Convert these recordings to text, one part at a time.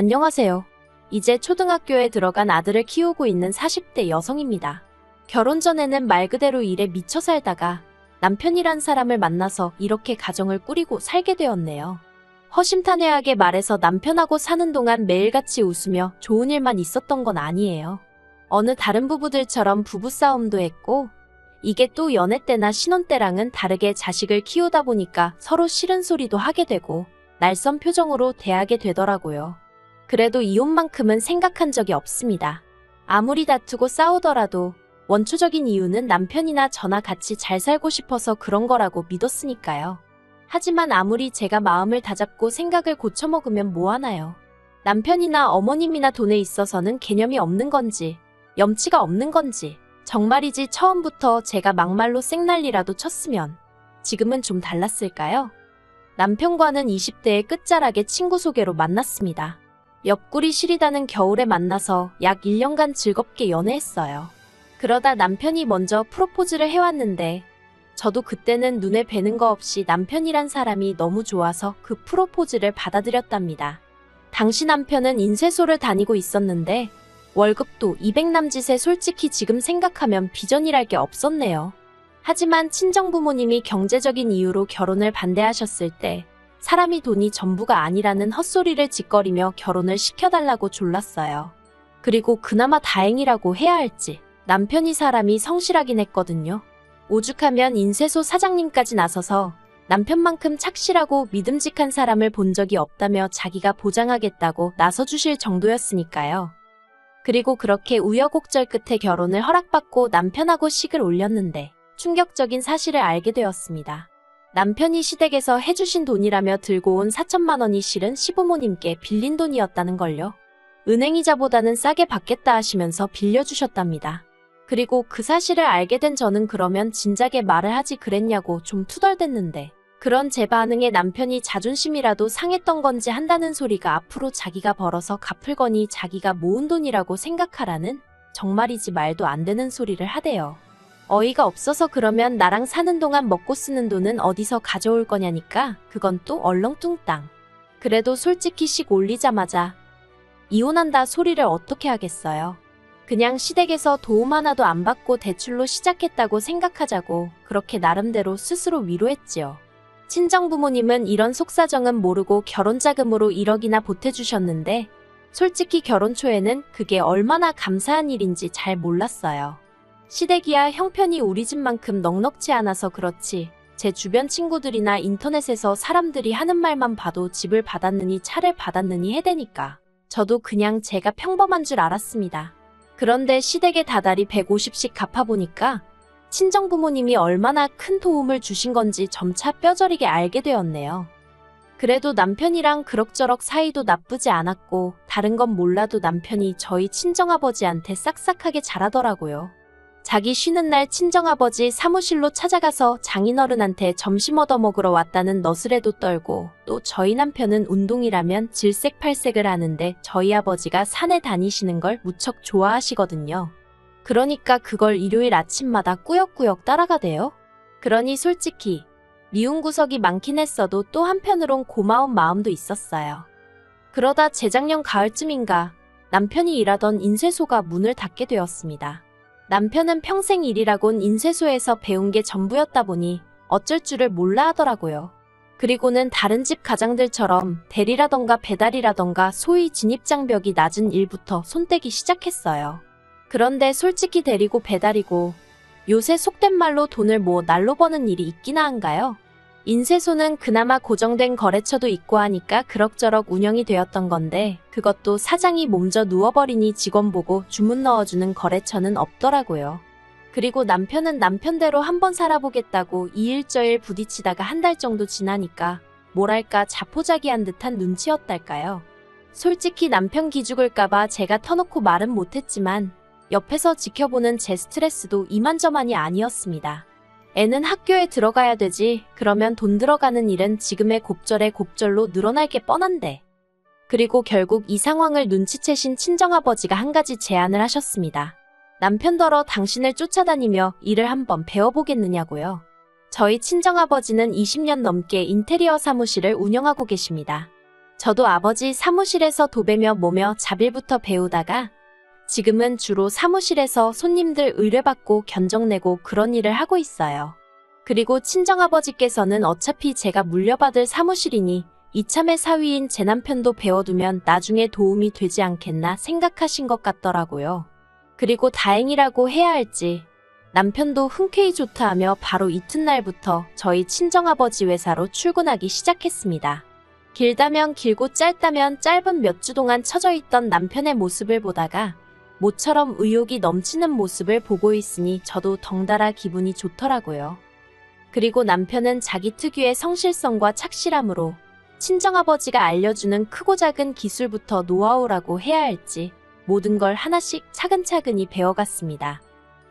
안녕하세요. 이제 초등학교에 들어간 아들을 키우고 있는 40대 여성입니다. 결혼 전에는 말 그대로 일에 미쳐 살다가 남편이란 사람을 만나서 이렇게 가정을 꾸리고 살게 되었네요. 허심탄회하게 말해서 남편하고 사는 동안 매일같이 웃으며 좋은 일만 있었던 건 아니에요. 어느 다른 부부들처럼 부부싸움도 했고, 이게 또 연애 때나 신혼 때랑은 다르게 자식을 키우다 보니까 서로 싫은 소리도 하게 되고 날선 표정으로 대하게 되더라고요. 그래도 이혼만큼은 생각한 적이 없습니다. 아무리 다투고 싸우더라도 원초적인 이유는 남편이나 저나 같이 잘 살고 싶어서 그런 거라고 믿었으니까요. 하지만 아무리 제가 마음을 다잡고 생각을 고쳐먹으면 뭐하나요? 남편이나 어머님이나 돈에 있어서는 개념이 없는 건지, 염치가 없는 건지, 정말이지 처음부터 제가 막말로 생난리라도 쳤으면 지금은 좀 달랐을까요? 남편과는 20대의 끝자락에 친구 소개로 만났습니다. 옆구리 시리다는 겨울에 만나서 약 1년간 즐겁게 연애했어요. 그러다 남편이 먼저 프로포즈를 해왔는데 저도 그때는 눈에 뵈는 거 없이 남편이란 사람이 너무 좋아서 그 프로포즈를 받아들였답니다. 당시 남편은 인쇄소를 다니고 있었는데 월급도 200남짓에 솔직히 지금 생각하면 비전이랄 게 없었네요. 하지만 친정부모님이 경제적인 이유로 결혼을 반대하셨을 때 사람이 돈이 전부가 아니라는 헛소리를 짓거리며 결혼을 시켜달라고 졸랐어요. 그리고 그나마 다행이라고 해야 할지 남편이 사람이 성실하긴 했거든요. 오죽하면 인쇄소 사장님까지 나서서 남편만큼 착실하고 믿음직한 사람을 본 적이 없다며 자기가 보장하겠다고 나서주실 정도였으니까요. 그리고 그렇게 우여곡절 끝에 결혼을 허락받고 남편하고 식을 올렸는데 충격적인 사실을 알게 되었습니다. 남편이 시댁에서 해주신 돈이라며 들고 온 4천만 원이 실은 시부모님께 빌린 돈이었다는 걸요. 은행이자보다는 싸게 받겠다 하시면서 빌려주셨답니다. 그리고 그 사실을 알게 된 저는 그러면 진작에 말을 하지 그랬냐고 좀 투덜댔는데 그런 제 반응에 남편이 자존심이라도 상했던 건지 한다는 소리가 앞으로 자기가 벌어서 갚을 거니 자기가 모은 돈이라고 생각하라는 정말이지 말도 안 되는 소리를 하대요. 어이가 없어서 그러면 나랑 사는 동안 먹고 쓰는 돈은 어디서 가져올 거냐니까 그건 또 얼렁뚱땅. 그래도 솔직히 식 올리자마자 이혼한다 소리를 어떻게 하겠어요. 그냥 시댁에서 도움 하나도 안 받고 대출로 시작했다고 생각하자고 그렇게 나름대로 스스로 위로했지요. 친정부모님은 이런 속사정은 모르고 결혼자금으로 1억이나 보태주셨는데 솔직히 결혼 초에는 그게 얼마나 감사한 일인지 잘 몰랐어요. 시댁이야 형편이 우리 집만큼 넉넉지 않아서 그렇지 제 주변 친구들이나 인터넷에서 사람들이 하는 말만 봐도 집을 받았느니 차를 받았느니 해대니까 저도 그냥 제가 평범한 줄 알았습니다. 그런데 시댁에 다달이 150씩 갚아보니까 친정부모님이 얼마나 큰 도움을 주신 건지 점차 뼈저리게 알게 되었네요. 그래도 남편이랑 그럭저럭 사이도 나쁘지 않았고 다른 건 몰라도 남편이 저희 친정아버지한테 싹싹하게 잘하더라고요. 자기 쉬는 날 친정아버지 사무실로 찾아가서 장인어른한테 점심 얻어먹으러 왔다는 너스레도 떨고 또 저희 남편은 운동이라면 질색팔색을 하는데 저희 아버지가 산에 다니시는 걸 무척 좋아하시거든요. 그러니까 그걸 일요일 아침마다 꾸역꾸역 따라가대요. 그러니 솔직히 미운 구석이 많긴 했어도 또 한편으론 고마운 마음도 있었어요. 그러다 재작년 가을쯤인가 남편이 일하던 인쇄소가 문을 닫게 되었습니다. 남편은 평생 일이라곤 인쇄소에서 배운 게 전부였다 보니 어쩔 줄을 몰라 하더라고요. 그리고는 다른 집 가장들처럼 대리라던가 배달이라던가 소위 진입장벽이 낮은 일부터 손떼기 시작했어요. 그런데 솔직히 대리고 배달이고 요새 속된 말로 돈을 뭐 날로 버는 일이 있기나 한가요? 인쇄소는 그나마 고정된 거래처도 있고 하니까 그럭저럭 운영이 되었던 건데 그것도 사장이 몸져 누워버리니 직원 보고 주문 넣어주는 거래처는 없더라고요. 그리고 남편은 남편대로 한번 살아보겠다고 이일저일 부딪히다가 한 달 정도 지나니까 뭐랄까 자포자기한 듯한 눈치였달까요. 솔직히 남편 기죽을까봐 제가 터놓고 말은 못했지만 옆에서 지켜보는 제 스트레스도 이만저만이 아니었습니다. 애는 학교에 들어가야 되지 그러면 돈 들어가는 일은 지금의 곱절에 곱절로 늘어날 게 뻔한데. 그리고 결국 이 상황을 눈치채신 친정아버지가 한 가지 제안을 하셨습니다. 남편더러 당신을 쫓아다니며 일을 한번 배워보겠느냐고요. 저희 친정아버지는 20년 넘게 인테리어 사무실을 운영하고 계십니다. 저도 아버지 사무실에서 도배며 뭐며 자빌부터 배우다가 지금은 주로 사무실에서 손님들 의뢰받고 견적 내고 그런 일을 하고 있어요. 그리고 친정아버지께서는 어차피 제가 물려받을 사무실이니 이참에 사위인 제 남편도 배워두면 나중에 도움이 되지 않겠나 생각하신 것 같더라고요. 그리고 다행이라고 해야 할지 남편도 흔쾌히 좋다 하며 바로 이튿날부터 저희 친정아버지 회사로 출근하기 시작했습니다. 길다면 길고 짧다면 짧은 몇 주 동안 처져있던 남편의 모습을 보다가 모처럼 의욕이 넘치는 모습을 보고 있으니 저도 덩달아 기분이 좋더라고요. 그리고 남편은 자기 특유의 성실성과 착실함으로 친정아버지가 알려주는 크고 작은 기술부터 노하우라고 해야 할지 모든 걸 하나씩 차근차근히 배워갔습니다.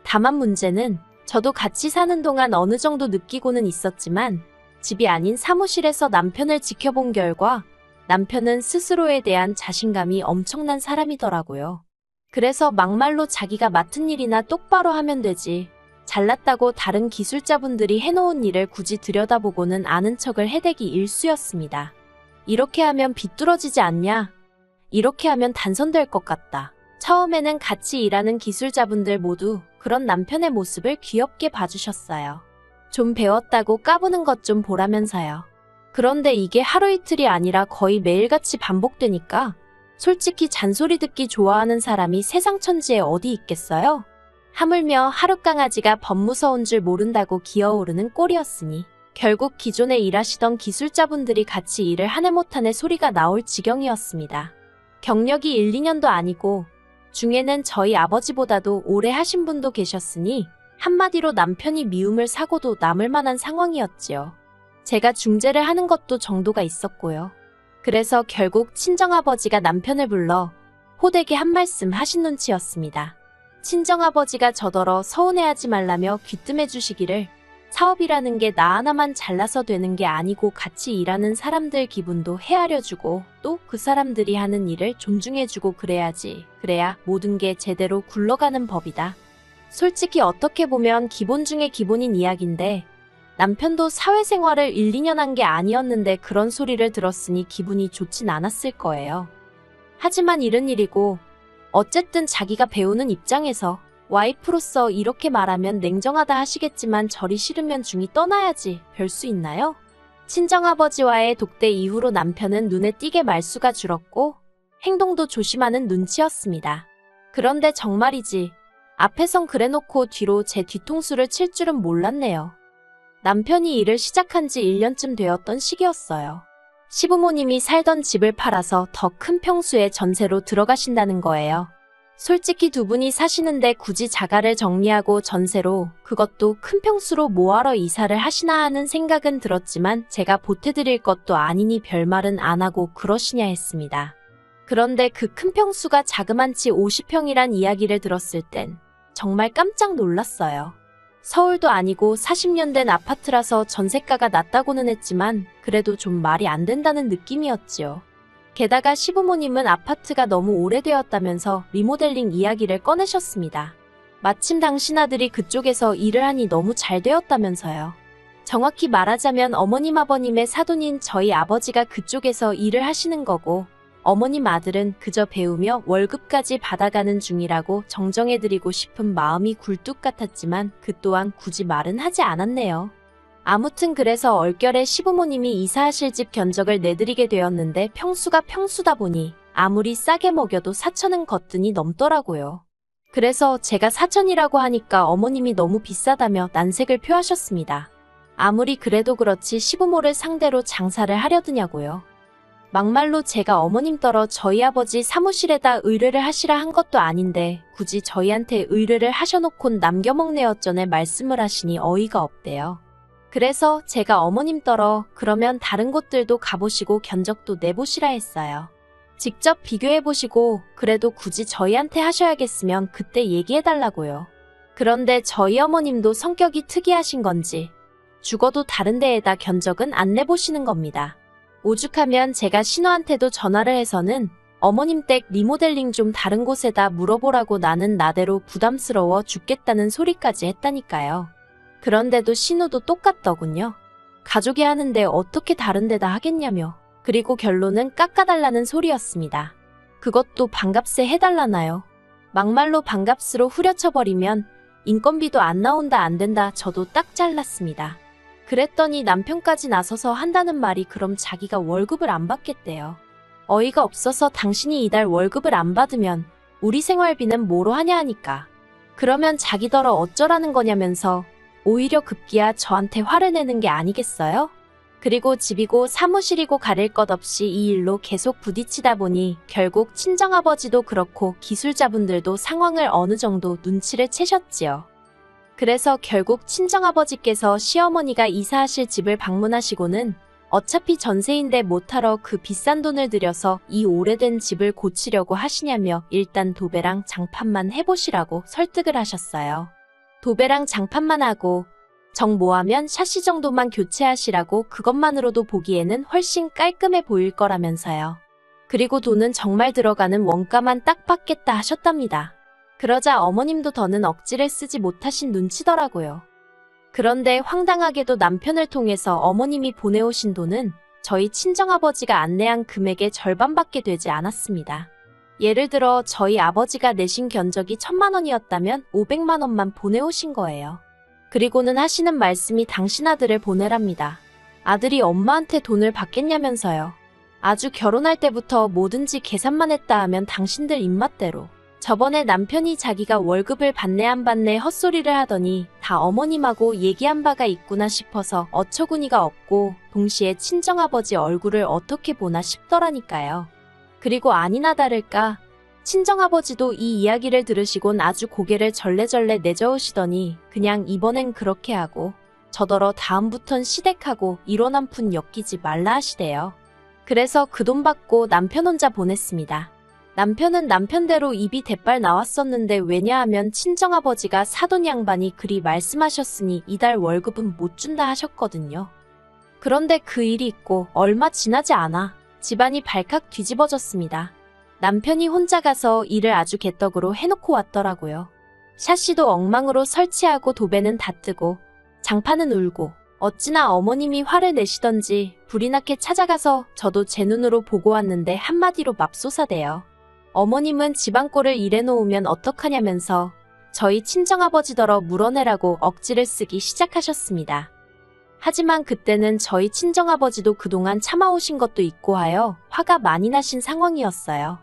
다만 문제는 저도 같이 사는 동안 어느 정도 느끼고는 있었지만 집이 아닌 사무실에서 남편을 지켜본 결과 남편은 스스로에 대한 자신감이 엄청난 사람이더라고요. 그래서 막말로 자기가 맡은 일이나 똑바로 하면 되지, 잘났다고 다른 기술자분들이 해놓은 일을 굳이 들여다보고는 아는 척을 해대기 일쑤였습니다. 이렇게 하면 비뚤어지지 않냐? 이렇게 하면 단선될 것 같다. 처음에는 같이 일하는 기술자분들 모두 그런 남편의 모습을 귀엽게 봐주셨어요. 좀 배웠다고 까부는 것 좀 보라면서요. 그런데 이게 하루 이틀이 아니라 거의 매일같이 반복되니까 솔직히 잔소리 듣기 좋아하는 사람이 세상 천지에 어디 있겠어요? 하물며 하룻강아지가 법무서운 줄 모른다고 기어오르는 꼴이었으니 결국 기존에 일하시던 기술자분들이 같이 일을 한 해 못 한 해 소리가 나올 지경이었습니다. 경력이 1, 2년도 아니고 중에는 저희 아버지보다도 오래 하신 분도 계셨으니 한마디로 남편이 미움을 사고도 남을 만한 상황이었지요. 제가 중재를 하는 것도 정도가 있었고요. 그래서 결국 친정아버지가 남편을 불러 호되게 한 말씀 하신 눈치였습니다. 친정아버지가 저더러 서운해하지 말라며 귀뜸해 주시기를 사업이라는 게 나 하나만 잘나서 되는 게 아니고 같이 일하는 사람들 기분도 헤아려주고 또 그 사람들이 하는 일을 존중해주고 그래야지. 그래야 모든 게 제대로 굴러가는 법이다. 솔직히 어떻게 보면 기본 중에 기본인 이야기인데 남편도 사회생활을 1, 2년 한 게 아니었는데 그런 소리를 들었으니 기분이 좋진 않았을 거예요. 하지만 이런 일이고 어쨌든 자기가 배우는 입장에서 와이프로서 이렇게 말하면 냉정하다 하시겠지만 저리 싫으면 중이 떠나야지 별 수 있나요? 친정아버지와의 독대 이후로 남편은 눈에 띄게 말수가 줄었고 행동도 조심하는 눈치였습니다. 그런데 정말이지 앞에선 그래놓고 뒤로 제 뒤통수를 칠 줄은 몰랐네요. 남편이 일을 시작한 지 1년쯤 되었던 시기였어요. 시부모님이 살던 집을 팔아서 더 큰 평수의 전세로 들어가신다는 거예요. 솔직히 두 분이 사시는데 굳이 자가를 정리하고 전세로 그것도 큰 평수로 뭐하러 이사를 하시나 하는 생각은 들었지만 제가 보태드릴 것도 아니니 별말은 안 하고 그러시냐 했습니다. 그런데 그 큰 평수가 자그만치 50평이란 이야기를 들었을 땐 정말 깜짝 놀랐어요. 서울도 아니고 40년 된 아파트라서 전세가가 낮다고는 했지만 그래도 좀 말이 안 된다는 느낌이었지요. 게다가 시부모님은 아파트가 너무 오래되었다면서 리모델링 이야기를 꺼내셨습니다. 마침 당신 아들이 그쪽에서 일을 하니 너무 잘 되었다면서요. 정확히 말하자면 어머님 아버님의 사돈인 저희 아버지가 그쪽에서 일을 하시는 거고 어머님 아들은 그저 배우며 월급까지 받아가는 중이라고 정정해드리고 싶은 마음이 굴뚝 같았지만 그 또한 굳이 말은 하지 않았네요. 아무튼 그래서 얼결에 시부모님이 이사하실 집 견적을 내드리게 되었는데 평수가 평수다 보니 아무리 싸게 먹여도 4천은 거뜬히 넘더라고요. 그래서 제가 4천이라고 하니까 어머님이 너무 비싸다며 난색을 표하셨습니다. 아무리 그래도 그렇지 시부모를 상대로 장사를 하려드냐고요. 막말로 제가 어머님 떨어 저희 아버지 사무실에다 의뢰를 하시라 한 것도 아닌데 굳이 저희한테 의뢰를 하셔놓곤 남겨먹네 어쩌네 말씀을 하시니 어이가 없대요. 그래서 제가 어머님 떨어 그러면 다른 곳들도 가보시고 견적도 내보시라 했어요. 직접 비교해보시고 그래도 굳이 저희한테 하셔야겠으면 그때 얘기해달라고요. 그런데 저희 어머님도 성격이 특이하신 건지 죽어도 다른 데에다 견적은 안 내보시는 겁니다. 오죽하면 제가 신우한테도 전화를 해서는 어머님 댁 리모델링 좀 다른 곳에다 물어보라고 나는 나대로 부담스러워 죽겠다는 소리까지 했다니까요. 그런데도 신우도 똑같더군요. 가족이 하는데 어떻게 다른 데다 하겠냐며. 그리고 결론은 깎아달라는 소리였습니다. 그것도 반값에 해달라나요? 막말로 반값으로 후려쳐버리면 인건비도 안 나온다 안 된다 저도 딱 잘랐습니다. 그랬더니 남편까지 나서서 한다는 말이 그럼 자기가 월급을 안 받겠대요. 어이가 없어서 당신이 이달 월급을 안 받으면 우리 생활비는 뭐로 하냐 하니까. 그러면 자기더러 어쩌라는 거냐면서 오히려 급기야 저한테 화를 내는 게 아니겠어요? 그리고 집이고 사무실이고 가릴 것 없이 이 일로 계속 부딪히다 보니 결국 친정아버지도 그렇고 기술자분들도 상황을 어느 정도 눈치를 채셨지요. 그래서 결국 친정아버지께서 시어머니가 이사하실 집을 방문하시고는 어차피 전세인데 못하러 그 비싼 돈을 들여서 이 오래된 집을 고치려고 하시냐며 일단 도배랑 장판만 해보시라고 설득을 하셨어요. 도배랑 장판만 하고 정 모하면 샤시 정도만 교체하시라고 그것만으로도 보기에는 훨씬 깔끔해 보일 거라면서요. 그리고 돈은 정말 들어가는 원가만 딱 받겠다 하셨답니다. 그러자 어머님도 더는 억지를 쓰지 못하신 눈치더라고요. 그런데 황당하게도 남편을 통해서 어머님이 보내오신 돈은 저희 친정아버지가 안내한 금액의 절반밖에 되지 않았습니다. 예를 들어 저희 아버지가 내신 견적이 1,000만 원이었다면 500만 원만 보내오신 거예요. 그리고는 하시는 말씀이 당신 아들을 보내랍니다. 아들이 엄마한테 돈을 받겠냐면서요. 아주 결혼할 때부터 뭐든지 계산만 했다 하면 당신들 입맛대로. 저번에 남편이 자기가 월급을 받네 안 받네 헛소리를 하더니 다 어머님하고 얘기한 바가 있구나 싶어서 어처구니가 없고 동시에 친정아버지 얼굴을 어떻게 보나 싶더라니까요. 그리고 아니나 다를까 친정아버지도 이 이야기를 들으시곤 아주 고개를 절레절레 내저으시더니 그냥 이번엔 그렇게 하고 저더러 다음부턴 시댁하고 이런 한 푼 엮이지 말라 하시대요. 그래서 그 돈 받고 남편 혼자 보냈습니다. 남편은 남편대로 입이 대빨 나왔었는데 왜냐하면 친정아버지가 사돈 양반이 그리 말씀하셨으니 이달 월급은 못 준다 하셨거든요. 그런데 그 일이 있고 얼마 지나지 않아 집안이 발칵 뒤집어졌습니다. 남편이 혼자 가서 일을 아주 개떡으로 해놓고 왔더라고요. 샤시도 엉망으로 설치하고 도배는 다 뜨고 장판은 울고 어찌나 어머님이 화를 내시던지 불이 나게 찾아가서 저도 제 눈으로 보고 왔는데 한마디로 맙소사대요. 어머님은 집안 꼴을 이래놓으면 어떡하냐면서 저희 친정아버지더러 물어내라고 억지를 쓰기 시작하셨습니다. 하지만 그때는 저희 친정아버지도 그동안 참아오신 것도 있고 하여 화가 많이 나신 상황이었어요.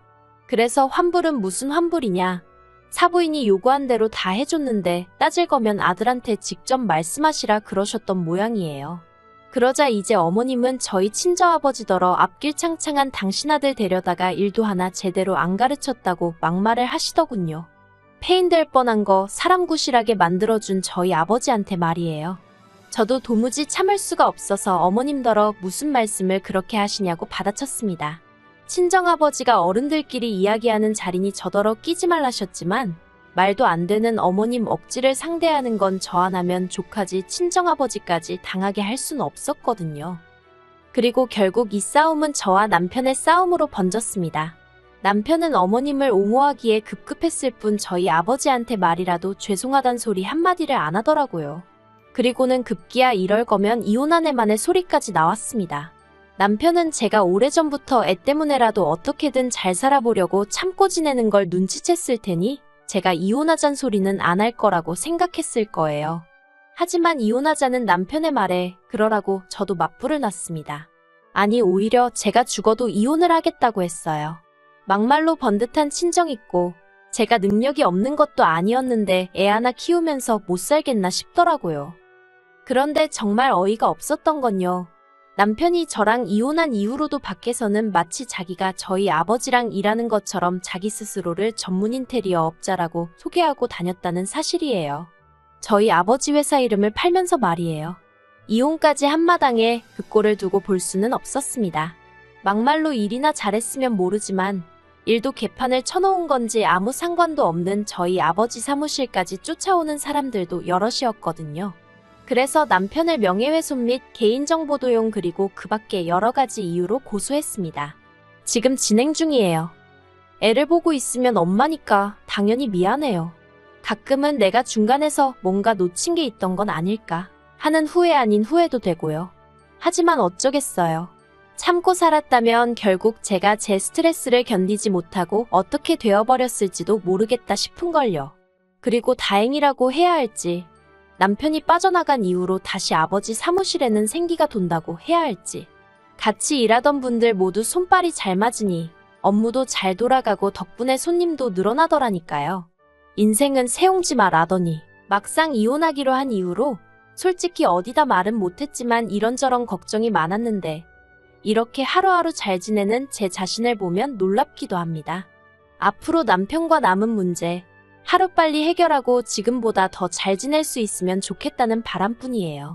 그래서 환불은 무슨 환불이냐. 사부인이 요구한 대로 다 해줬는데 따질 거면 아들한테 직접 말씀하시라 그러셨던 모양이에요. 그러자 이제 어머님은 저희 친정아버지더러 앞길 창창한 당신 아들 데려다가 일도 하나 제대로 안 가르쳤다고 막말을 하시더군요. 폐인될 뻔한 거 사람 구실하게 만들어준 저희 아버지한테 말이에요. 저도 도무지 참을 수가 없어서 어머님더러 무슨 말씀을 그렇게 하시냐고 받아쳤습니다. 친정아버지가 어른들끼리 이야기하는 자리니 저더러 끼지 말라셨지만 말도 안 되는 어머님 억지를 상대하는 건 저 하나면 족하지 친정아버지까지 당하게 할 순 없었거든요. 그리고 결국 이 싸움은 저와 남편의 싸움으로 번졌습니다. 남편은 어머님을 옹호하기에 급급했을 뿐 저희 아버지한테 말이라도 죄송하단 소리 한마디를 안 하더라고요. 그리고는 급기야 이럴 거면 이혼하네만의 소리까지 나왔습니다. 남편은 제가 오래전부터 애 때문에라도 어떻게든 잘 살아보려고 참고 지내는 걸 눈치챘을 테니 제가 이혼하잔 소리는 안 할 거라고 생각했을 거예요. 하지만 이혼하자는 남편의 말에 그러라고 저도 맞불을 놨습니다. 아니 오히려 제가 죽어도 이혼을 하겠다고 했어요. 막말로 번듯한 친정 있고 제가 능력이 없는 것도 아니었는데 애 하나 키우면서 못 살겠나 싶더라고요. 그런데 정말 어이가 없었던 건요. 남편이 저랑 이혼한 이후로도 밖에서는 마치 자기가 저희 아버지랑 일하는 것처럼 자기 스스로를 전문 인테리어 업자라고 소개하고 다녔다는 사실이에요. 저희 아버지 회사 이름을 팔면서 말이에요. 이혼까지 한마당에 그 꼴을 두고 볼 수는 없었습니다. 막말로 일이나 잘했으면 모르지만 일도 개판을 쳐놓은 건지 아무 상관도 없는 저희 아버지 사무실까지 쫓아오는 사람들도 여럿이었거든요. 그래서 남편을 명예훼손 및 개인정보 도용 그리고 그 밖에 여러 가지 이유로 고소했습니다. 지금 진행 중이에요. 애를 보고 있으면 엄마니까 당연히 미안해요. 가끔은 내가 중간에서 뭔가 놓친 게 있던 건 아닐까 하는 후회 아닌 후회도 되고요. 하지만 어쩌겠어요. 참고 살았다면 결국 제가 제 스트레스를 견디지 못하고 어떻게 되어버렸을지도 모르겠다 싶은걸요. 그리고 다행이라고 해야 할지, 남편이 빠져나간 이후로 다시 아버지 사무실에는 생기가 돈다고 해야 할지, 같이 일하던 분들 모두 손발이 잘 맞으니 업무도 잘 돌아가고 덕분에 손님도 늘어나더라니까요. 인생은 새옹지마라더니 막상 이혼하기로 한 이후로 솔직히 어디다 말은 못했지만 이런저런 걱정이 많았는데 이렇게 하루하루 잘 지내는 제 자신을 보면 놀랍기도 합니다. 앞으로 남편과 남은 문제 하루빨리 해결하고 지금보다 더 잘 지낼 수 있으면 좋겠다는 바람뿐이에요.